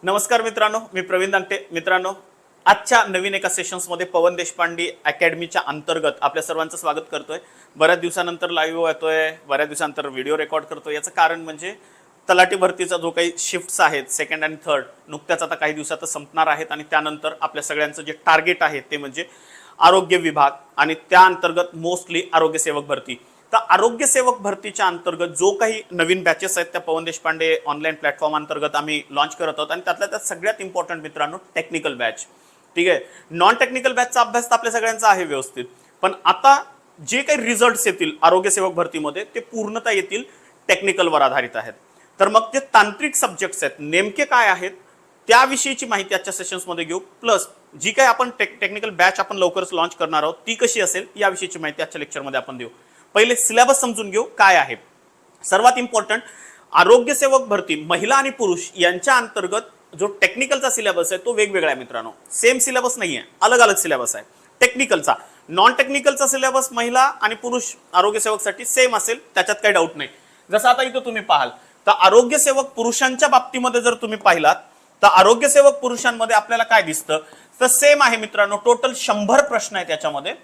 नमस्कार मित्रांनो, मी प्रवीण दांगटे. मित्रांनो, आजच्या नवीन एका सेशन्समध्ये पवन देशपांडे अकॅडमीच्या अंतर्गत आपल्या सर्वांचं स्वागत करतोय. बऱ्याच दिवसानंतर लाईव्ह येतोय, बऱ्याच दिवसानंतर व्हिडिओ रेकॉर्ड करतोय. याचं कारण म्हणजे तलाठी भरतीचा जो काही शिफ्ट्स आहेत सेकंड आणि थर्ड नुकत्याच आता काही दिवसातच संपणार आहेत आणि त्यानंतर आपल्या सगळ्यांचं जे टार्गेट आहे ते म्हणजे आरोग्य विभाग आणि त्या अंतर्गत मोस्टली आरोग्य सेवक भरती. तर आरोग्य सेवक भरतीच्या अंतर्गत जो काही नवीन बॅचेस आहेत त्या पवन देशपांडे ऑनलाईन प्लॅटफॉर्म अंतर्गत आम्ही लॉन्च करत आहोत आणि त्यातल्या त्यात सगळ्यात इम्पॉर्टंट मित्रांनो टेक्निकल बॅच. ठीक आहे, नॉन टेक्निकल बॅचचा अभ्यास तर आपल्या सगळ्यांचा आहे व्यवस्थित, पण आता जे काही रिझल्ट्स येतील आरोग्य सेवक भरतीमध्ये ते पूर्णतः येतील टेक्निकलवर आधारित आहेत. तर मग ते तांत्रिक सब्जेक्ट्स आहेत नेमके काय आहेत त्याविषयीची माहिती आजच्या सेशन्समध्ये घेऊ. प्लस जी काही आपण टेक्निकल बॅच आपण लवकरच लॉन्च करणार आहोत ती कशी असेल याविषयीची माहिती आजच्या लेक्चरमध्ये आपण देऊ. पहिले सिलेबस समजून घेऊ काय आहे. सर्वात इम्पॉर्टंट, आरोग्य सेवक भरती महिला आणि पुरुष यांच्या अंतर्गत जो टेक्निकलचा सिलेबस आहे तो वेगवेगळा आहे मित्रांनो. सेम सिलेबस नाही आहे, अलग अलग सिलेबस आहे. टेक्निकलचा, नॉन टेक्निकलचा सिलेबस महिला आणि पुरुष आरोग्य सेवकसाठी सेम असेल, त्याच्यात काही डाऊट नाही. जसं आता इथं तुम्ही पाहाल तर आरोग्य सेवक पुरुषांच्या बाबतीमध्ये जर तुम्ही पाहिलात तर आरोग्य सेवक पुरुषांमध्ये आपल्याला काय दिसतं तर सेम आहे मित्रांनो. टोटल 100 प्रश्न आहेत याच्यामध्ये.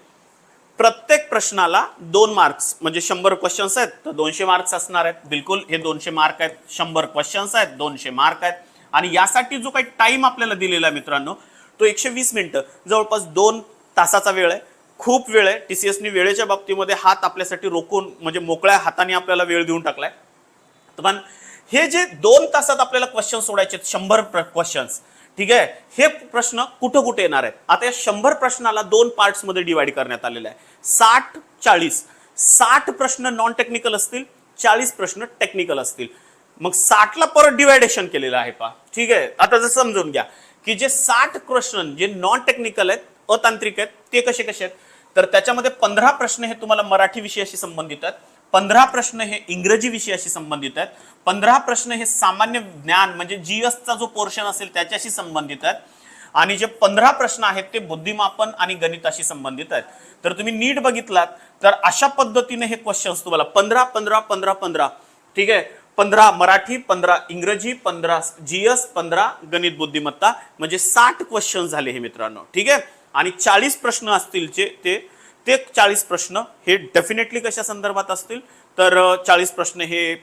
प्रत्येक प्रश्नाला 2 मार्क्स म्हणजे 100 क्वेश्चन्स आहेत तर 200 मार्क्स असणार आहेत. बिलकुल हे 200 मार्क आहेत, 100 क्वेश्चन्स आहेत, 200 मार्क आहेत. आणि यासाठी जो काही टाइम आपल्याला दिलेला आहे मित्रांनो तो 120 मिनिटं, जवळपास 2 तासाचा वेळ आहे. खूप वेळ आहे. टीसीएसनी वेळेच्या बाबतीमध्ये हात आपल्यासाठी रोखून म्हणजे मोकळ्या हाताने आपल्याला वेळ देऊन टाकलाय. पण हे जे 2 तासात आपल्याला क्वेश्चन सोडायचे 100 क्वेश्चन्स, ठीक आहे, हे प्रश्न कुठं कुठे येणार आहेत. आता या 100 प्रश्नाला 2 पार्ट्समध्ये डिवाइड करण्यात आलेला आहे. 60-40. 60 प्रश्न नॉन टेक्निकल असतील, 40 प्रश्न टेक्निकल असतील. मग 60ला परत डिवायडेशन केलेलं आहे पहा. ठीक आहे, आता जर समजून घ्या की जे 60 क्वेश्चन जे नॉन टेक्निकल आहेत, अतांत्रिक आहेत, ते कसे कसे आहेत तर त्याच्यामध्ये 15 प्रश्न हे तुम्हाला मराठी विषयाशी संबंधित आहेत, 15 प्रश्न हे इंग्रजी विषयाशी संबंधित आहेत, 15 प्रश्न हे सामान्य ज्ञान म्हणजे जीएसचा जो पोर्शन असेल त्याच्याशी संबंधित आहेत आणि जे 15 प्रश्न आहेत ते बुद्धिमापन आणि गणिताशी संबंधित आहेत. तर तुम्ही नीट बघितलात तर अशा पद्धतीने हे क्वेश्चन्स तुम्हाला 15 ठीक आहे, 15 मराठी, 15 इंग्रजी, 15 जीएस, 15 गणित बुद्धिमत्ता म्हणजे 60 क्वेश्चन झाले हे मित्रांनो. ठीक आहे, आणि 40 प्रश्न असतील ते 40 प्रश्न हे डेफिनेटली कशा संदर्भात असतील तर 40 प्रश्न हे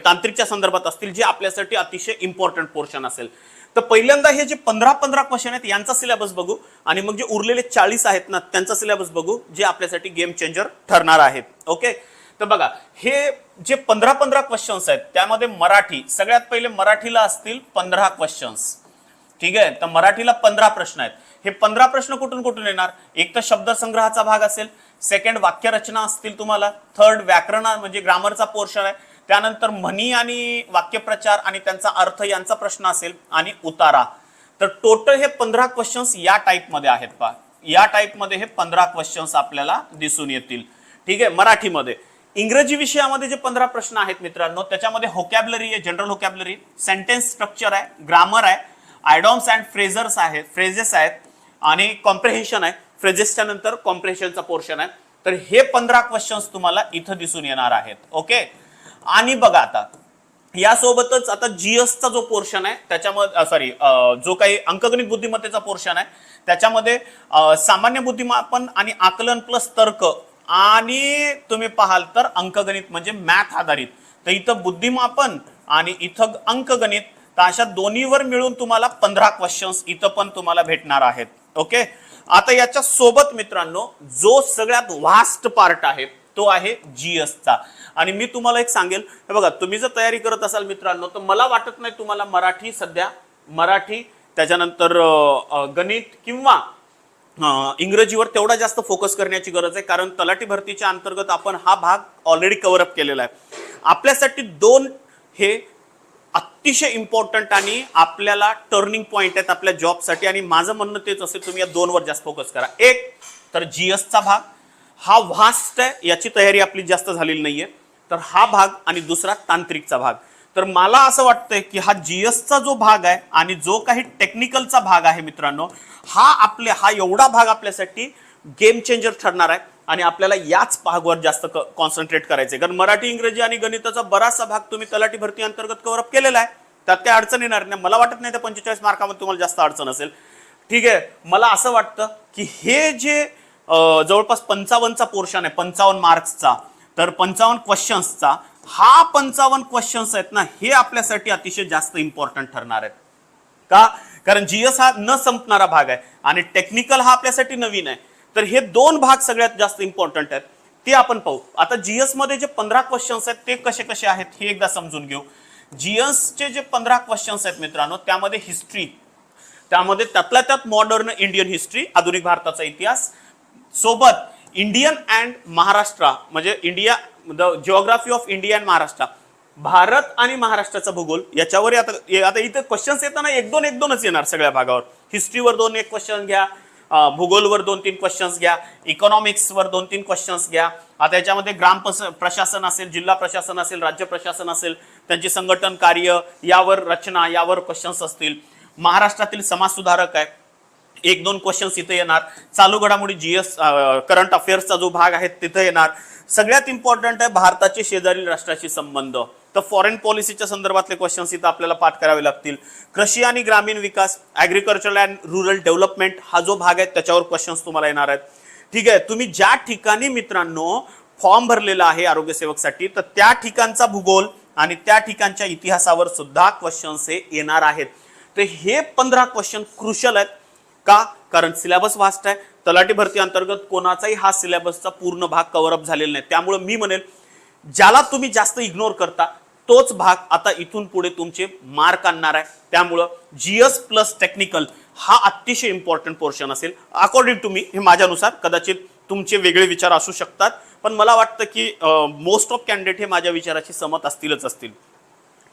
तांत्रिकच्या संदर्भात असतील जे आपल्यासाठी अतिशय इम्पॉर्टंट पोर्शन असेल. तर पहिल्यांदा हे जे 15 क्वेश्चन आहेत यांचा सिलेबस बघू आणि मग जे उरलेले 40 आहेत ना त्यांचा सिलेबस बघू जे आपल्यासाठी गेम चेंजर ठरणार आहेत. ओके, तर बघा हे जे 15 क्वेश्चन्स आहेत त्यामध्ये मराठी सगळ्यात पहिले मराठीला असतील 15 क्वेश्चन्स. ठीक आहे, तर मराठीला 15 प्रश्न आहेत. हे 15 प्रश्न कुठून कुठून येणार. एक तर शब्दसंग्रहाचा भाग असेल, सेकंड वाक्यरचना असतील तुम्हाला, थर्ड व्याकरण म्हणजे ग्रामरचा पोर्शन आहे, त्यानंतर म्हणी आणि वाक्यप्रचार आणि त्यांचा अर्थ यांचा प्रश्न असेल आणि उतारा. तर टोटल हे 15 क्वेश्चन्स या टाईपमध्ये आहेत पहा. या टाईपमध्ये हे 15 क्वेश्चन्स आपल्याला दिसून येतील. ठीक आहे, मराठीमध्ये. इंग्रजी विषयामध्ये जे 15 प्रश्न आहेत मित्रांनो त्याच्यामध्ये व्होकॅब्युलरी आहे, जनरल व्होकॅब्युलरी, सेंटेन्स स्ट्रक्चर आहे, ग्रामर आहे, आयडॉम्स अँड फ्रेझर्स आहेत, फ्रेजेस आहेत आणि कॉम्प्रिहेन्शन आहे. फ्रेजेसच्या नंतर कॉम्प्रिहेन्शनचा पोर्शन आहे. तर हे 15 क्वेश्चन्स तुम्हाला इथं दिसून येणार आहेत. ओके, आणि बघा आता यासोबतच आता जीएसचा जो पोर्शन आहे त्याच्यामध्ये जो काही अंकगणित बुद्धिमत्तेचा पोर्शन आहे त्याच्यामध्ये सामान्य बुद्धिमापन आणि आकलन प्लस तर्क आणि तुम्ही पाहाल तर अंकगणित म्हणजे मॅथ आधारित. तर इथं बुद्धिमापन आणि इथं अंकगणित, तर अशा दोन्हीवर मिळून तुम्हाला 15 क्वेश्चन्स इथं पण तुम्हाला भेटणार आहेत. ओके, आता याच्या सोबत मित्रांनो जो सगळ्यात वास्ट पार्ट आहे तो आहे जीएसचा. आणि मी तुम्हाला एक सांगेल, हे बघा तुम्ही जर तयारी करत असाल मित्रांनो तर मला वाटत नाही तुम्हाला मराठी त्याच्यानंतर गणित किंवा इंग्रजीवर तेवढा जास्त फोकस करण्याची गरज आहे, कारण तलाठी भरतीच्या अंतर्गत आपण हा भाग ऑलरेडी कव्हर अप केलेला आहे. आपल्यासाठी 2 हे अतिशय इम्पॉर्टंट आणि आपल्याला टर्निंग पॉइंट आहेत आपल्या जॉबसाठी आणि माझं म्हणणं तेच असेल तुम्ही या 2वर जास्त फोकस करा. एक तर जीएसचा भाग हा व्हास्ट आहे, याची तयारी आपली जास्त झालेली नाहीये, तर हा भाग आणि दुसरा तांत्रिकचा भाग. तर मला असं वाटतंय की हा जीएसचा जो भाग आहे आणि जो काही टेक्निकलचा भाग आहे मित्रांनो हा एवढा भाग आपल्यासाठी गेम चेंजर ठरणार आहे आणि आपल्याला याच भागावर जास्त कॉन्सन्ट्रेट करायचे, कारण मराठी इंग्रजी आणि गणिताचा बराचसा भाग तुम्ही तलाठी भरती अंतर्गत कव्हर अप केलेला आहे. त्यात काही अडचण येणार नाही. मला वाटत नाही त्या 45 मार्कामध्ये तुम्हाला जास्त अडचण असेल. ठीक आहे, मला असं वाटतं की हे जे जवळपास 55चा पोर्शन आहे, 55 मार्क्सचा, तर 55 क्वेश्चन्सचा हा 55 क्वेश्चन्स आहेत ना, हे आपल्यासाठी अतिशय जास्त इम्पॉर्टंट ठरणार आहेत. का? कारण जीएस हा न संपणारा भाग आहे आणि टेक्निकल हा आपल्यासाठी नवीन आहे. तर हे दोन भाग सगळ्यात जास्त इम्पॉर्टंट आहेत, ते आपण पाहू. आता जीएस मध्ये जे 15 क्वेश्चन्स आहेत ते कसे कसे आहेत हे एकदा समजून घेऊ. जीएसचे जे 15 क्वेश्चन्स आहेत मित्रांनो, त्यामध्ये हिस्ट्री, त्यामध्ये त्यातल्या त्यात मॉडर्न इंडियन हिस्ट्री, आधुनिक भारताचा इतिहास, सोबत इंडियन अँड महाराष्ट्र म्हणजे India, the geography of India and Maharashtra, Bharat आणि महाराष्ट्राचा भूगोल, याच्यावर आता इथे क्वेश्चन्स येताना एक दोनच येणार सगळ्या भागावर. हिस्ट्रीवर 2-1 क्वेश्चन घ्या, भूगोलवर 2-3 क्वेश्चन्स घ्या, इकॉनॉमिक्सवर 2-3 क्वेश्चन्स घ्या. आता याच्यामध्ये ग्राम प्रशासन असेल, जिल्हा प्रशासन असेल, राज्य प्रशासन असेल, त्यांचे संघटन कार्य यावर, रचना यावर क्वेश्चन्स असतील. महाराष्ट्रातील समाज सुधारक आहे, 1-2 क्वेश्चन्स इथे येणार. चालू घडामोडी जीएस करंट अफेअर्सचा जो भाग आहे तिथे येणार. सगळ्यात इम्पॉर्टंट आहे भारताचे शेजारील राष्ट्राशी संबंध, तर फॉरेन पॉलिसीच्या संदर्भातले क्वेश्चन्स इथं आपल्याला पाठ करावे लागतील. कृषी आणि ग्रामीण विकास, ॲग्रिकल्चरल अँड रुरल डेव्हलपमेंट हा जो भाग आहे त्याच्यावर क्वेश्चन्स तुम्हाला येणार आहेत. ठीक आहे, तुम्ही ज्या ठिकाणी मित्रांनो फॉर्म भरलेला आहे आरोग्य सेवकसाठी, तर त्या ठिकाणचा भूगोल आणि त्या ठिकाणच्या इतिहासावर सुद्धा क्वेश्चन्स हे येणार आहेत. तर हे 15 क्वेश्चन क्रुशल आहेत. का? कारण सिलेबस वास्ट आहे. तलाठी भरती अंतर्गत कोणाचाही हा सिलेबसचा पूर्ण भाग कव्हर अप झालेला नाही. त्यामुळे मी म्हणेल ज्याला तुम्ही जास्त इग्नोर करता तोच भाग आता इथून पुढे तुमचे मार्क आणणार आहे. त्यामुळं जीएस प्लस टेक्निकल हा अतिशय इम्पॉर्टंट पोर्शन असेल अकॉर्डिंग टू मी. हे माझ्यानुसार, कदाचित तुमचे वेगळे विचार असू शकतात, पण मला वाटतं की मोस्ट ऑफ कॅन्डिडेट हे माझ्या विचाराशी सहमत असतील.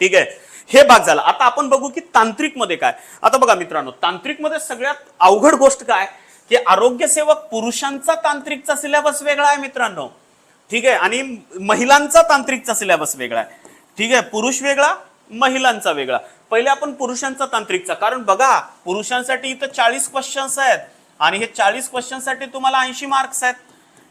ठीक आहे, हे भाग झाला. आता आपण बघू की तांत्रिक मध्ये काय. आता बघा मित्रांनो, तांत्रिक मध्ये सगळ्यात अवघड गोष्ट काय की आरोग्य सेवक पुरुषांचा तांत्रिकचा सिलेबस वेगळा आहे मित्रांनो. ठीक आहे, आणि महिलांचा तांत्रिकचा सिलेबस वेगळा आहे. ठीक आहे, पुरुष वेगळा, महिलांचा वेगळा. पहिले आपण पुरुषांचा तांत्रिकचा, कारण बघा पुरुषांसाठी इथं 40 क्वेश्चन्स आहेत आणि हे 40 क्वेश्चनसाठी तुम्हाला 80 मार्क्स आहेत.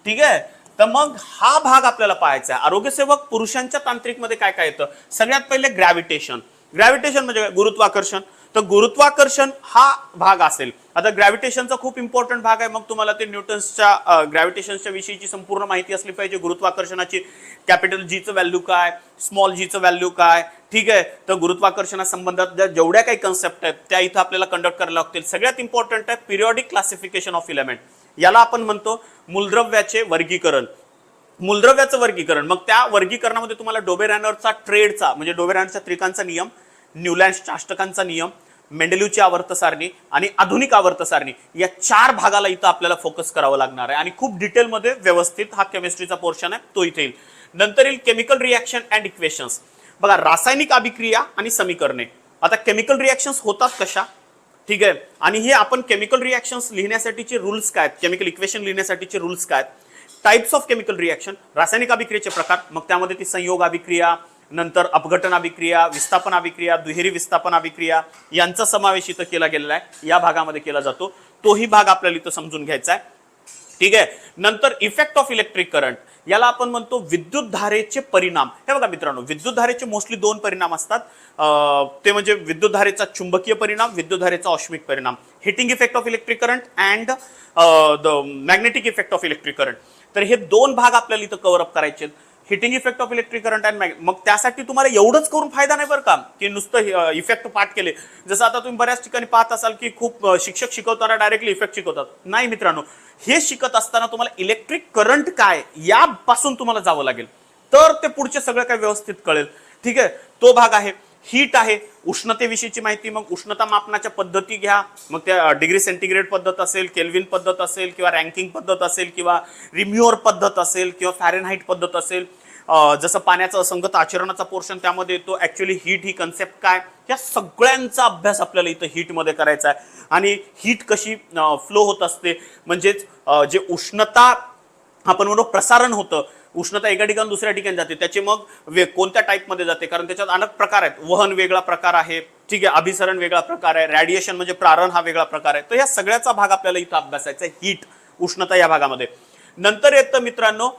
ठीक आहे, तर मग हा भाग आपल्याला पाहायचा आहे. आरोग्य सेवक पुरुषांच्या तांत्रिकमध्ये काय काय येतं. सगळ्यात पहिले ग्रॅव्हिटेशन. ग्रॅव्हिटेशन म्हणजे गुरुत्वाकर्षण. तर गुरुत्वाकर्षण हा भाग असेल. आता ग्रॅव्हिटेशनचा खूप इम्पॉर्टंट भाग आहे. मग तुम्हाला ते न्यूटन्सच्या ग्रॅव्हिटेशनच्या विषयीची संपूर्ण माहिती असली पाहिजे. गुरुत्वाकर्षणाची कॅपिटल जीचं व्हॅल्यू काय, स्मॉल जीचं व्हॅल्यू काय. ठीक आहे, तर गुरुत्वाकर्षणा संबंधात जेवढ्या काही कन्सेप्ट आहेत त्या इथं आपल्याला कंडक्ट करायला लागतील. सगळ्यात इम्पॉर्टंट आहे पिरियॉडिक क्लासिफिकेशन ऑफ इलेमेंट. याला आपण म्हणतो मूलद्रव्याचे वर्गीकरण. मूलद्रव्याचं वर्गीकरण, मग त्या वर्गीकरणामध्ये तुम्हाला डोबेरॅनरचा ट्रेडचा म्हणजे डोबेरॅनरच्या त्रिकांचा नियम, न्यूलँडच्या अष्टकांचा नियम, मेंडेलिव्हची आवर्त सारणी आणि आधुनिक आवर्त सारणी या 4 भागाला इथं आपल्याला फोकस करावं लागणार आहे. आणि खूप डिटेलमध्ये व्यवस्थित हा केमिस्ट्रीचा पोर्शन आहे तो इथे येईल. नंतर येईल केमिकल रिॲक्शन अँड इक्वेशन्स. बघा रासायनिक अभिक्रिया आणि समीकरणे. आता केमिकल रिॲक्शन्स होतात कशा. ठीक आहे, आणि हे आपण केमिकल रिॲक्शन्स लिहिण्यासाठीचे रूल्स काय, केमिकल इक्वेशन लिहिण्यासाठीचे रूल्स काय, टाइप्स ऑफ केमिकल रिॲक्शन, रासायनिक अभिक्रियेचे प्रकार, मग त्यामध्ये ती संयोग अभिक्रिया, नंतर अपघटन अभिक्रिया, विस्थापन अभिक्रिया, दुहेरी विस्थापन अभिक्रिया यांचा समावेश इथं केला गेलेला आहे. या भागामध्ये केला जातो. तोही भाग आपल्याला इथं समजून घ्यायचा आहे. ठीक आहे, नंतर इफेक्ट ऑफ इलेक्ट्रिक करंट. याला आपण म्हणतो विद्युत धारेचे परिणाम. हे बघा मित्रांनो, विद्युत धारेचे मोस्टली 2 परिणाम असतात. ते म्हणजे विद्युत धारेचा चुंबकीय परिणाम, विद्युत धारेचा औष्णिक परिणाम. Heating effect of electric current and the magnetic effect of electric current. तर हे 2 भाग आपल्याला इथं कव्हर अप करायचे आहेत. Heating effect of electric current and मग त्यासाठी तुम्हाला एवढंच करून फायदा नाही बरं का की नुसतं इफेक्ट पाठ केले. जसं आता तुम्ही बऱ्याच ठिकाणी पाहत असाल की खूप शिक्षक शिकवताना डायरेक्टली इफेक्ट शिकवतात. नाही मित्रांनो, हे शिकत असताना तुम्हाला इलेक्ट्रिक करंट काय यापासून तुम्हाला जावं लागेल, तर ते पुढचे सगळं काय व्यवस्थित कळेल. ठीक आहे, तो भाग आहे. हीट आहे, उष्णतेविषयीची माहिती. मग उष्णता मापनाच्या पद्धती घ्या. मग त्या डिग्री सेंटीग्रेड पद्धत असेल, केल्विन पद्धत असेल, किंवा रँकिंग पद्धत असेल, किंवा रिम्युअर पद्धत असेल, किंवा फॅरेनहाइट पद्धत असेल. जसं पाण्याचं असंगत आचरणाचा पोर्शन त्यामध्ये येतो. ऍक्च्युअली हीट ही कन्सेप्ट काय, या सगळ्यांचा अभ्यास आपल्याला इथं हीटमध्ये करायचा आहे. आणि हीट कशी फ्लो होत असते, म्हणजेच जे उष्णता आपण म्हणतो प्रसारण होतं, उष्णता एका ठिकाणी दुसऱ्या ठिकाणी जाते, त्याचे मग कोणत्या टाईपमध्ये जाते, कारण त्याच्यात अनेक प्रकार आहेत. वहन वेगळा प्रकार आहे. ठीक आहे, अभिसरण वेगळा प्रकार आहे, रॅडिएशन म्हणजे प्रारण हा वेगळा प्रकार आहे. तर या सगळ्याचा भाग आपल्याला इथं अभ्यासायचा आहे, हीट, उष्णता या भागामध्ये. नंतर येतं मित्रांनो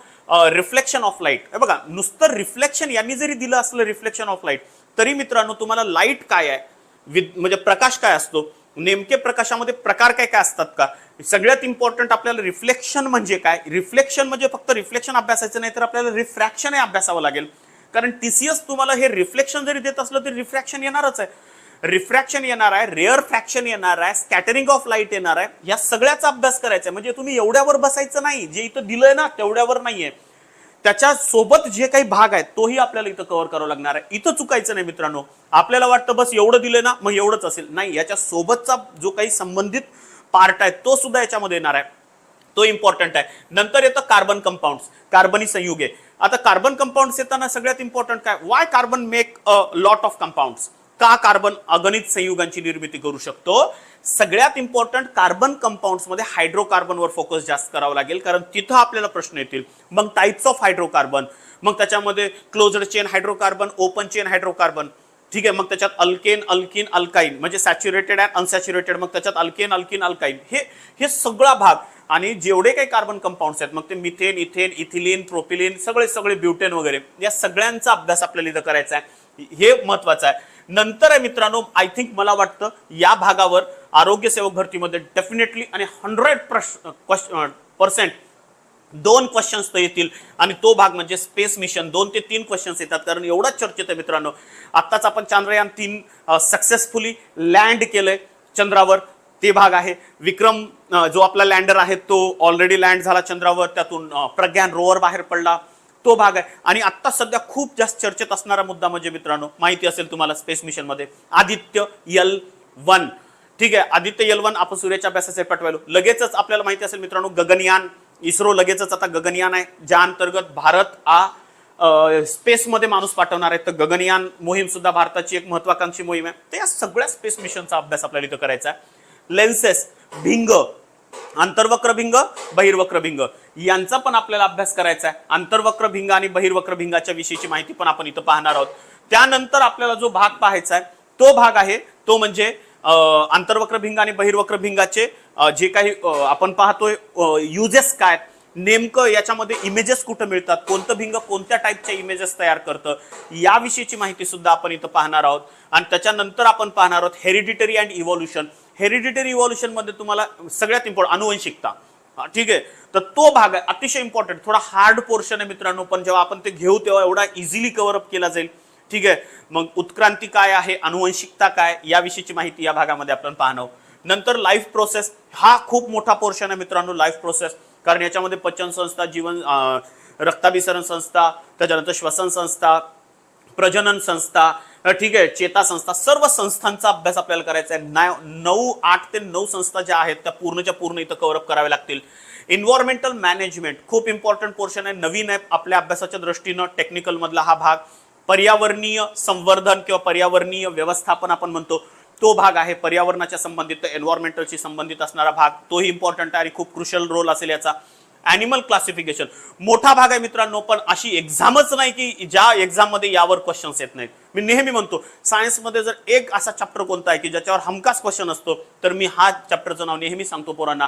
रिफ्लेक्शन ऑफ लाईट. हे बघा, नुसतं रिफ्लेक्शन यांनी जरी दिलं असलं रिफ्लेक्शन ऑफ लाईट, तरी मित्रांनो तुम्हाला लाईट काय आहे, म्हणजे प्रकाश काय असतो, नेमके प्रकाशामध्ये प्रकार काय काय असतात का, सगळ्यात इम्पॉर्टंट आपल्याला रिफ्लेक्शन म्हणजे काय, रिफ्लेक्शन म्हणजे फक्त रिफ्लेक्शन अभ्यासायचं नाही तर आपल्याला रिफ्रॅक्शन हे अभ्यासावं लागेल. कारण टीसीएस तुम्हाला हे रिफ्लेक्शन जरी देत असलं तरी रिफ्रॅक्शन येणारच आहे, रिफ्रॅक्शन येणार आहे, रेअर फ्रॅक्शन येणार आहे, स्कॅटरिंग ऑफ लाईट येणार आहे, या सगळ्याचा अभ्यास करायचा आहे. म्हणजे तुम्ही एवढ्यावर बसायचं नाही, जे इथं दिलंय ना तेवढ्यावर नाहीये, त्याच्या सोबत जे काही भाग आहेत तोही आपल्याला इथं कव्हर करावा लागणार आहे. इथं चुकायचं नाही मित्रांनो. आपल्याला वाटतं बस एवढं दिलंय ना मग एवढंच असेल, नाही, याच्या सोबतचा जो काही संबंधित पार्ट आहे तो सुद्धा याच्यामध्ये येणार आहे, तो इम्पॉर्टंट आहे. नंतर येतं कार्बन कंपाऊंड्स, कार्बनी संयुगे. आता कार्बन कंपाऊंड्स येताना सगळ्यात इम्पॉर्टंट काय, Y carbon make a lot of compounds, का कार्बन अगणित संयुगांची निर्मिती करू शकतो. सगळ्यात इम्पॉर्टंट कार्बन कंपाऊंड्स मध्ये हायड्रोकार्बनवर फोकस जास्त करावा लागेल, कारण तिथं आपल्याला प्रश्न येतील. मग टाइप्स ऑफ हायड्रोकार्बन, मग त्याच्यामध्ये closed chain hydrocarbon, open chain hydrocarbon, ठीक आहे. मग त्याच्यात अल्केन, अल्किन, अल्काईन, म्हणजे सॅच्युरेटेड अँड अनसॅच्युरेटेड, मग त्याच्यात अल्केन, अल्किन, अल्काईन, हे सगळा भाग. आणि जेवढे काही कार्बन कंपाऊंड्स आहेत, मग ते मिथेन, इथेन, इथिलीन, प्रोपिलिन, सगळे ब्युटेन वगैरे, या सगळ्यांचा अभ्यास आपल्याला इथं करायचा आहे, हे महत्वाचं आहे. नंतर आहे मित्रांनो, आय थिंक मला वाटतं या भागावर आरोग्य सेवक भरतीमध्ये डेफिनेटली आणि 100% 2 क्वेश्चन्स तर येतील, आणि तो भाग म्हणजे स्पेस मिशन. 2 ते 3 क्वेश्चन्स येतात, कारण एवढाच चर्चेत आहे मित्रांनो. आत्ताच आपण चांद्रयान 3 सक्सेसफुली लँड केलंय चंद्रावर, ते भाग आहे. विक्रम जो आपला लँडर आहे तो ऑलरेडी लँड झाला चंद्रावर, त्यातून प्रज्ञान रोवर बाहेर पडला, तो भाग आहे. आणि आता सध्या खूप जास्त चर्चेत असणारा मुद्दा म्हणजे मित्रांनो, माहिती असेल तुम्हाला स्पेस मिशन मध्ये आदित्य L1, ठीक आहे. आदित्य L1 आपण सूर्याच्या अभ्यासासाठी पाठवायलो. लगेचच आपल्याला माहिती असेल मित्रांनो गगनयान, इस्रो लगेचच आता गगनयान आहे, ज्या अंतर्गत भारत स्पेसमध्ये माणूस पाठवणार आहे. तर गगनयान मोहीम सुद्धा भारताची एक महत्वाकांक्षी मोहीम आहे. तर या सगळ्या स्पेस मिशनचा अभ्यास आपल्याला इथं करायचा आहे. लेन्सेस, भिंग, आंतरवक्र भिंग, बहिर्वक्र भिंग, यांचा पण आपल्याला अभ्यास करायचा आहे. आंतरवक्र भिंग आणि बहिर्वक्र भिंगाच्या विषयीची माहिती पण आपण इथं पाहणार आहोत. त्यानंतर आपल्याला जो भाग पाहायचा आहे तो भाग आहे तो म्हणजे आंतरवक्र भिंग आणि बहिर्वक्र भिंगाचे जे काही आपण पाहतोय युजेस काय, नेमकं याच्यामध्ये इमेजेस कुठं मिळतात, कोणतं भिंग कोणत्या टाईपच्या इमेजेस तयार करतं, याविषयीची माहिती सुद्धा आपण इथं पाहणार आहोत. आणि त्याच्यानंतर आपण पाहणार आहोत hereditary and evolution. Hereditary evolution मध्ये तुम्हाला सगळ्यात इम्पॉर्टंट अनुवंशिकता, ठीक आहे. तर तो भाग आहे अतिशय इम्पॉर्टंट, थोडा हार्ड पोर्शन आहे मित्रांनो, पण जेव्हा आपण ते घेऊ तेव्हा एवढा इझिली कव्हर अप केला जाईल, ठीक आहे. मग उत्क्रांती काय आहे, अनुवंशिकता काय, याविषयीची माहिती या भागामध्ये आपण पाहणार. नंतर लाईफ प्रोसेस, हा खूप मोठा पोर्शन आहे मित्रांनो, लाईफ प्रोसेस, कारण याच्यामध्ये पचन संस्था, जीवन रक्ताभिसरण संस्था, त्याच्यानंतर श्वसन संस्था, प्रजनन संस्था, ठीक आहे, चेता संस्था, सर्व संस्थांचा अभ्यास आपल्याला करायचा आहे. 8 ते 9 संस्था ज्या आहेत त्या पूर्णच्या पूर्ण इथं कव्हर अप कराव्या लागतील. एन्व्हायरमेंटल मॅनेजमेंट खूप इम्पॉर्टंट पोर्शन आहे, नवीन आहे आपल्या अभ्यासाच्या दृष्टीनं, टेक्निकल मधला हा भाग. पर्यावरणीय संवर्धन किंवा पर्यावरणीय व्यवस्थापन आपण म्हणतो, तो भाग आहे. पर्यावरणाच्या संबंधित, एन्व्हायरमेंटलशी संबंधित असणारा भाग, तोही इम्पॉर्टंट आहे आणि खूप क्रुशियल रोल असेल याचा. ॲनिमल क्लासिफिकेशन मोठा भाग आहे मित्रांनो, पण अशी एक्झामच नाही की ज्या एक्झाम मध्ये यावर क्वेश्चन्स येत नाहीत. मी नेहमी म्हणतो सायन्समध्ये जर एक असा चॅप्टर कोणता आहे की ज्याच्यावर हमखास क्वेश्चन असतो तर मी हा चॅप्टरचं नाव नेहमी सांगतो पोरांना,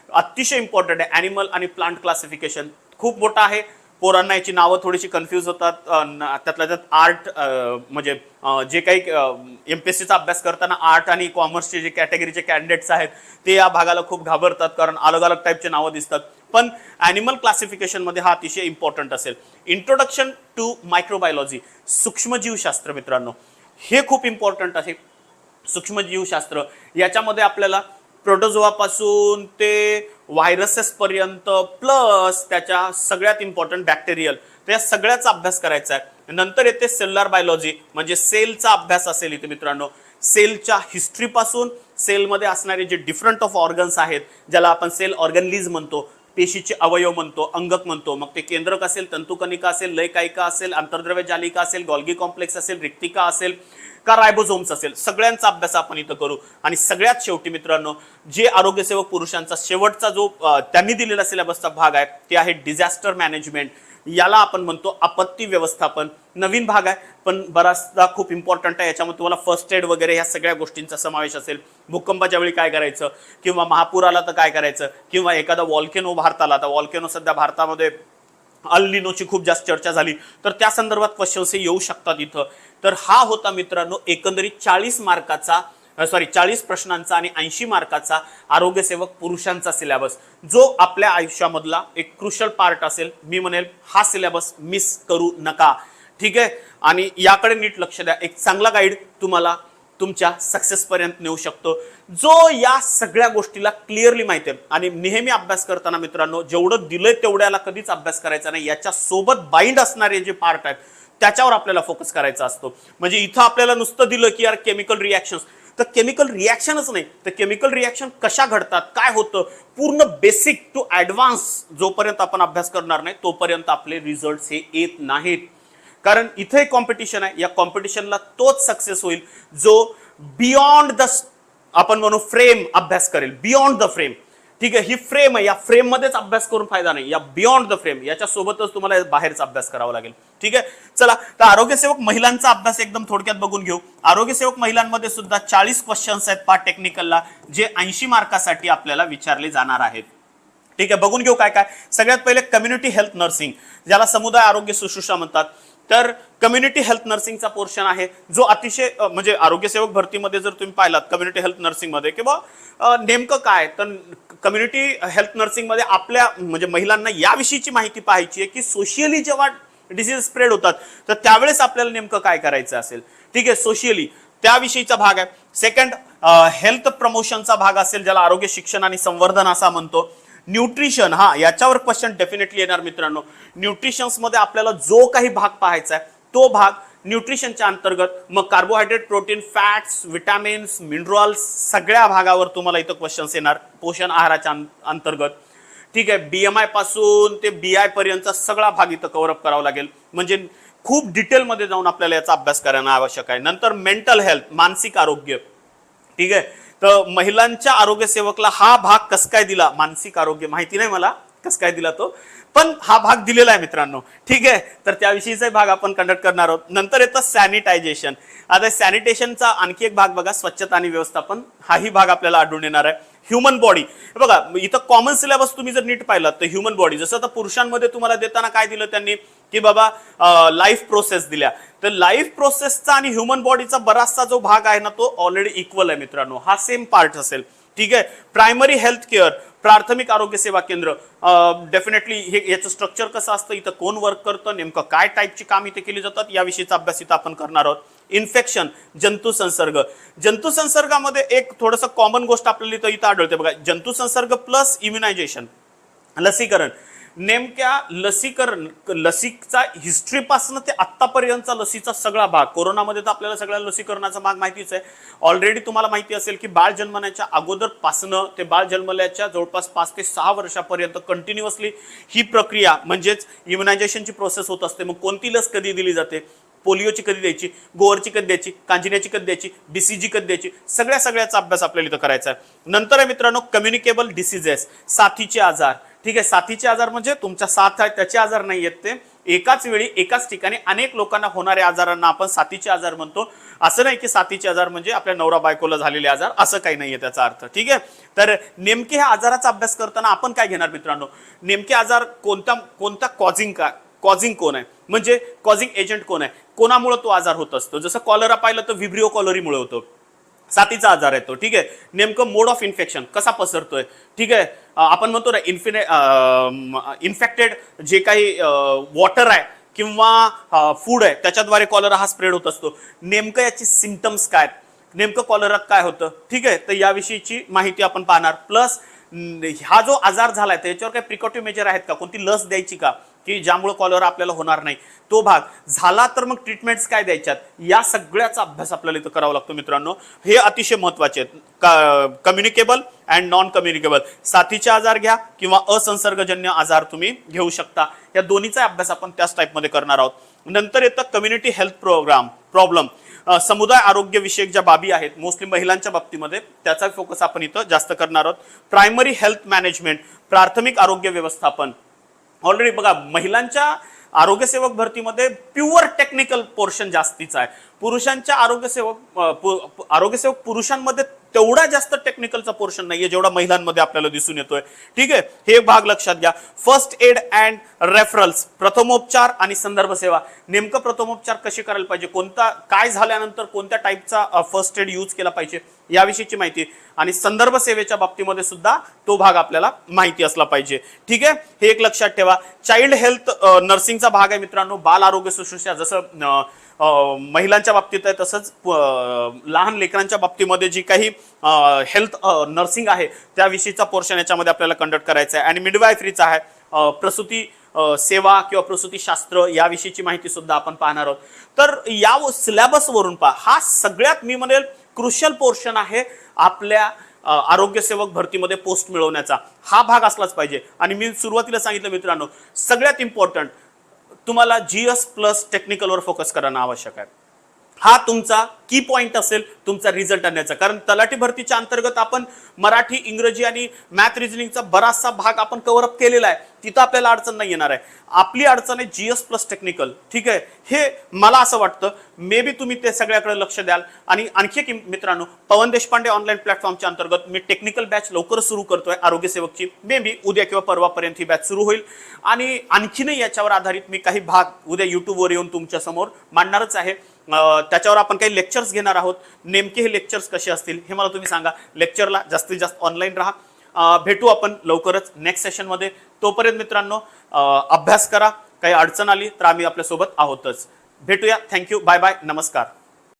अतिशय इम्पॉर्टंट आहे. ॲनिमल आणि प्लांट क्लासिफिकेशन खूप मोठा आहे. पोरांना याची नावं थोडीशी कन्फ्यूज होतात. त्यातल्या त्यात आर्ट म्हणजे जे काही MPSCचा अभ्यास करताना आर्ट आणि कॉमर्सचे जे कॅटेगरीचे कॅन्डिडेट्स आहेत ते या भागाला खूप घाबरतात, कारण अलग अलग टाईपचे नावं दिसतात. पण ॲनिमल क्लासिफिकेशन मध्ये हा अतिशय इम्पॉर्टंट असेल. इंट्रोडक्शन टू मायक्रोबायोलॉजी, सूक्ष्मजीवशास्त्र मित्रांनो, हे खूप इम्पॉर्टंट आहे. सूक्ष्मजीवशास्त्र याच्यामध्ये आपल्याला प्रोटोझोआपासून ते व्हायरसेस पर्यंत प्लस त्याच्या सगळ्यात इम्पॉर्टंट बॅक्टेरियल, तर या सगळ्याचा अभ्यास करायचा आहे. नंतर येते सेल्युलर बायोलॉजी, म्हणजे सेलचा अभ्यास असेल इथे मित्रांनो. सेलच्या हिस्ट्रीपासून सेलमध्ये असणारे जे डिफरंट ऑफ ऑर्गन्स आहेत, ज्याला आपण सेल ऑर्गनलीज म्हणतो, पेशीचे अवयव म्हणतो, अंगक म्हणतो, मग ते केंद्रक असेल, तंतुकणिका असेल, लयकायिका असेल, आंतरद्रव्य जालिका असेल, गॉल्गी कॉम्प्लेक्स असेल, रिक्तिका असेल का रायबोझोम्स असेल, सगळ्यांचा अभ्यास आपण इथं करू. आणि सगळ्यात शेवटी मित्रांनो, जे आरोग्यसेवक पुरुषांचा शेवटचा जो त्यांनी दिलेला सिलेबसचा भाग आहे ते आहे डिझास्टर मॅनेजमेंट. याला आपण म्हणतो आपत्ती व्यवस्थापन. नवीन भाग आहे पण बराचदा खूप इम्पॉर्टंट आहे. याच्यामध्ये तुम्हाला फर्स्ट एड वगैरे ह्या सगळ्या गोष्टींचा समावेश असेल. भूकंपाच्या वेळी काय करायचं, किंवा महापूर आला तर काय करायचं, किंवा एखादा वॉल्केनो भारत आला, तर वॉल्केनो सध्या भारतामध्ये अल निनोची खूप जास्त चर्चा झाली, तर त्या संदर्भात क्वेश्चन्स येऊ शकतात इथं. तर हा होता मित्रांनो एकंदरीत 40 प्रश्नांचा आणि 80 मार्काचा आरोग्यसेवक पुरुषांचा सिलेबस, जो आपल्या आयुष्यामधला एक क्रुशल पार्ट असेल. मी म्हणेल हा सिलेबस मिस करू नका. ठीक आहे, आणि याकडे नीट लक्ष द्या. एक चांगला गाईड तुम्हाला तुमच्या सक्सेस पर्यंत नेऊ शकतो, जो या सगळ्या गोष्टीला क्लिअरली माहिती आहे. आणि नेहमी अभ्यास करताना मित्रांनो, जेवढं दिलंय तेवढ्याला कधीच अभ्यास करायचा नाही. याच्या सोबत बाइंड असणारे जे पार्ट आहेत त्याच्यावर आपल्याला फोकस करायचा असतो. म्हणजे इथं आपल्याला नुसतं दिलं की यार केमिकल रिॲक्शन्स, तर केमिकल रिॲक्शनच नाही, तर केमिकल रिॲक्शन कशा घडतात, काय होतं, पूर्ण बेसिक टू ॲडव्हान्स जोपर्यंत आपण अभ्यास करणार नाही तोपर्यंत आपले रिझल्ट हे येत नाहीत. कारण इथे एक कॉम्पिटिशन आहे. या कॉम्पिटिशनला तोच सक्सेस होईल जो बियॉन्ड द, आपण म्हणू फ्रेम, अभ्यास करेल. Beyond the frame. ठीक आहे, ही फ्रेम आहे, या फ्रेम मध्येच अभ्यास करून फायदा नाही. या बियॉन्ड द फ्रेम याच्या सोबतच तुम्हाला बाहेरचा अभ्यास करावा लागेल. ठीक आहे, चला तर आरोग्यसेवक महिलांचा अभ्यास एकदम थोडक्यात बघून घेऊ. आरोग्यसेवक महिलांमध्ये सुद्धा 40 क्वेश्चन्स आहेत पार्ट टेक्निकलला, जे 80 मार्कासाठी आपल्याला विचारले जाणार आहेत. ठीक आहे, बघून घेऊ काय काय. सगळ्यात पहिले कम्युनिटी हेल्थ नर्सिंग, ज्याला समुदाय आरोग्य शुश्रूषा म्हणतात. तर कम्युनिटी हेल्थ नर्सिंगचा पोर्शन आहे, जो अतिशय म्हणजे आरोग्यसेवक भरतीमध्ये जर तुम्ही पाहिलात कम्युनिटी हेल्थ नर्सिंगमध्ये किंवा नेमकं काय, तर कम्युनिटी हेल्थ नर्सिंगमध्ये आपल्या म्हणजे महिलांना याविषयीची माहिती पाहायची आहे की सोशियली जेव्हा डिसीज स्प्रेड होतात तर त्यावेळेस आपल्याला नेमकं काय करायचं असेल. ठीक आहे, सोशियली त्याविषयीचा भाग आहे. सेकंड हेल्थ प्रमोशनचा भाग असेल, ज्याला आरोग्य शिक्षण आणि संवर्धन असा म्हणतो. न्यूट्रिशन, हा याच्यावर क्वेश्चन डेफिनेटली येणार मित्रांनो. न्यूट्रिशन्स मध्ये आपल्याला जो काही भाग पाहायचा आहे तो भाग न्यूट्रिशनच्या अंतर्गत, मग carbohydrate, protein, fats, vitamins, minerals, सगळ्या भागावर तुम्हाला इथं क्वेश्चन्स येणार पोषण आहाराच्या अंतर्गत. ठीक आहे, बीएमआय पासून ते बीआय पर्यंतचा सगळा भाग इथं कव्हरअप करावा लागेल. म्हणजे खूप डिटेलमध्ये जाऊन आपल्याला याचा अभ्यास करणं आवश्यक आहे. नंतर मेंटल हेल्थ, मानसिक आरोग्य. ठीक आहे, तर महिलांच्या आरोग्य सेवकला हा भाग कस काय दिला, मानसिक आरोग्य माहिती नाही मला कस काय दिला तो, पण हा भाग दिलेला आहे मित्रांनो. ठीक आहे, तर त्याविषयीचा भाग आपण कंडक्ट करणार आहोत. नंतर येतं सॅनिटायझेशन. आता सॅनिटेशनचा आणखी एक भाग बघा, स्वच्छता आणि व्यवस्थापन, हाही भाग आपल्याला आढळून येणार आहे. ह्युमन बॉडी, बघा इथं कॉमन सिलेबस तुम्ही जर नीट पाहिलात तर ह्युमन बॉडी, जसं आता पुरुषांमध्ये तुम्हाला देताना काय दिलं त्यांनी की बाबा लाईफ प्रोसेस दिल्या, तर लाईफ प्रोसेसचा आणि ह्युमन बॉडीचा बराचसा जो भाग आहे ना तो ऑलरेडी इक्वल आहे मित्रांनो, हा सेम पार्ट असेल. ठीक आहे, प्रायमरी हेल्थ केअर, प्राथमिक आरोग्य सेवा केंद्र, डेफिनेटली हे याचं स्ट्रक्चर कसं असतं, इथं कोण वर्क करतं, नेमकं काय टाईपची काम इथे केली जातात, याविषयीचा अभ्यास इथं आपण करणार आहोत. इन्फेक्शन, जंतू संसर्ग. जंतू संसर्गामध्ये एक थोडंसं कॉमन गोष्ट आपल्याला इथं आढळते बघा, जंतू संसर्ग प्लस इम्युनायझेशन, लसीकरण. नेमक्या लसीचा हिस्ट्रीपासून ते आतापर्यंतचा लसीचा सगळा भाग, कोरोनामध्ये तर आपल्याला सगळ्या लसीकरणाचा भाग माहितीच आहे. ऑलरेडी तुम्हाला माहिती असेल की बाळ जन्मण्याच्या अगोदरपासनं ते बाळ जन्मल्याच्या जवळपास 5 ते 6 वर्षापर्यंत कंटिन्युअसली ही प्रक्रिया म्हणजेच इम्युनायझेशनची प्रोसेस होत असते. मग कोणती लस कधी दिली जाते, पोलिओची कधी द्यायची, गोवरची कधी द्यायची, कांजिण्याची कधी द्यायची, बीसीजी कधी द्यायची, सगळ्याचा अभ्यास आपल्याला इथं करायचा आहे. नंतर आहे मित्रांनो कम्युनिकेबल डिसीजेस, साथीचे आजार. ठीक आहे, साथीचे आजार म्हणजे तुमच्या साथ आहे त्याचे आजार नाही आहेत, ते एकाच वेळी एकाच ठिकाणी अनेक लोकांना होणाऱ्या आजारांना आपण साथीचे आजार म्हणतो. असं नाही की साथीचे आजार म्हणजे आपल्या नवरा बायकोला झालेले आजार, असं काही नाहीये त्याचा अर्थ. ठीक आहे, तर नेमके ह्या आजाराचा अभ्यास करताना आपण काय घेणार मित्रांनो, नेमके आजार कोणता कॉझिंग कोण आहे, म्हणजे कॉझिंग एजंट कोण आहे, कोणामुळे तो आजार होत असतो. जसं कॉलरा पाहिलं तर व्हिब्रिओ कॉलरीमुळे होतो, साथीचा आजार आहे तो. ठीक आहे, नेमकं मोड ऑफ इन्फेक्शन कसा पसरतोय. ठीक आहे, आपण म्हणतो ना इन्फेक्टेड जे काही वॉटर आहे किंवा फूड आहे त्याच्याद्वारे कॉलरा हा स्प्रेड होत असतो. नेमकं याची सिम्पटम्स काय, नेमकं कॉलरात काय होतं. ठीक आहे, तर याविषयीची माहिती आपण पाहणार. प्लस हा जो आजार झालाय त्याच्यावर काही प्रिकॉटिव्ह मेजर आहेत का, कोणती लस द्यायची का की ज्यामुळे कॉलरा आपल्याला होणार नाही, तो भाग झाला तर मग ट्रीटमेंट्स काय द्यायच्यात, या सगळ्याचा अभ्यास आपल्याला इथं करावा लागतो मित्रांनो. हे अतिशय महत्वाचे आहेत. कम्युनिकेबल अँड नॉन कम्युनिकेबल, साथीचे आजार घ्या किंवा असंसर्गजन्य आजार तुम्ही घेऊ शकता, या दोन्हीचा अभ्यास आपण त्याच टाईपमध्ये करणार आहोत. नंतर येतं कम्युनिटी हेल्थ प्रॉब्लेम, समुदाय आरोग्य विषयक ज्या बाबी आहेत मोस्टली महिलांच्या बाबतीमध्ये, त्याचा फोकस आपण इथं जास्त करणार आहोत. प्रायमरी हेल्थ मॅनेजमेंट, प्राथमिक आरोग्य व्यवस्थापन. ऑलरेडी बघा महिलांच्या आरोग्यसेवक भरतीमध्ये प्युअर टेक्निकल पोर्शन जास्तीचा आहे. पुरुषांच्या आरोग्यसेवक पुरुषांमध्ये तेवढा जास्त टेक्निकलचा पोर्शन नाहीये जेवढा महिलांमध्ये आपल्याला दिसून येतोय. ठीक आहे, हे भाग लक्षात घ्या. फर्स्ट एड अँड रेफरल्स, प्रथमोपचार आणि संदर्भ सेवा. नेमकं प्रथमोपचार कसे करायला पाहिजे, कोणता काय झाल्यानंतर कोणत्या टाईपचा फर्स्ट एड यूज केला पाहिजे याविषयीची माहिती, आणि संदर्भ सेवेच्या बाबतीमध्ये सुद्धा तो भाग आपल्याला माहिती असला पाहिजे. ठीक आहे, हे एक लक्षात ठेवा. चाइल्ड हेल्थ नर्सिंगचा भाग आहे मित्रांनो. बाल आरोग्य शुश्रूषा जसं महिलांच्या बाबतीत आहे तसंच लहान लेकरांच्या बाबतीमध्ये जी काही हेल्थ नर्सिंग आहे त्याविषयीचा पोर्शन याच्यामध्ये आपल्याला कंडक्ट करायचा आहे. आणि मिडवायफरीचा आहे, प्रसूती सेवा किंवा प्रसूती शास्त्र याविषयीची माहिती सुद्धा आपण पाहणार आहोत. तर या सिलेबसवरून पहा, हा सगळ्यात मी म्हणेल क्रुशियल पोर्शन आहे आपल्या आरोग्य सेवक भरतीमध्ये पोस्ट मिळवण्याचा. हा भाग असलाच पाहिजे. आणि मी सुरुवातीला सांगितलं मित्रांनो, सगळ्यात इम्पॉर्टंट तुम्हाला GS प्लस टेक्निकलवर फोकस करणं आवश्यक आहे. हा तुमचा की पॉइंट असेल तुमचा रिझल्ट आणण्याचा. कारण तलाठी भरतीच्या अंतर्गत आपण मराठी, इंग्रजी आणि मॅथ रिजनिंगचा बराचसा भाग आपण कव्हर अप केलेला आहे. तिथं आपल्याला अडचण नाही येणार आहे. आपली अडचण आहे GS प्लस टेक्निकल. ठीक आहे, हे मला असं वाटतं मे बी तुम्ही ते सगळ्याकडे लक्ष द्याल. आणि आणखी एक मित्रांनो, पवन देशपांडे ऑनलाईन प्लॅटफॉर्मच्या अंतर्गत मी टेक्निकल बॅच लवकरच सुरू करतोय आरोग्य सेवकची. मे बी उद्या किंवा परवापर्यंत ही बॅच सुरू होईल. आणि आणखीनही याच्यावर आधारित मी काही भाग उद्या युट्यूबवर येऊन तुमच्या समोर मांडणारच आहे. त्याच्यावर आपण काही लेक्चर्स घेणार आहोत. नेमके हे लेक्चर्स कसे असतील हे मला तुम्ही सांगा. लेक्चरला जास्तीत जास्त ऑनलाईन राहा. भेटू आपण लवकरच नेक्स्ट सेशनमध्ये. तोपर्यंत मित्रांनो अभ्यास करा. काही अडचण आली तर आम्ही आपल्यासोबत आहोतच. भेटूया. थँक्यू. Bye bye. नमस्कार.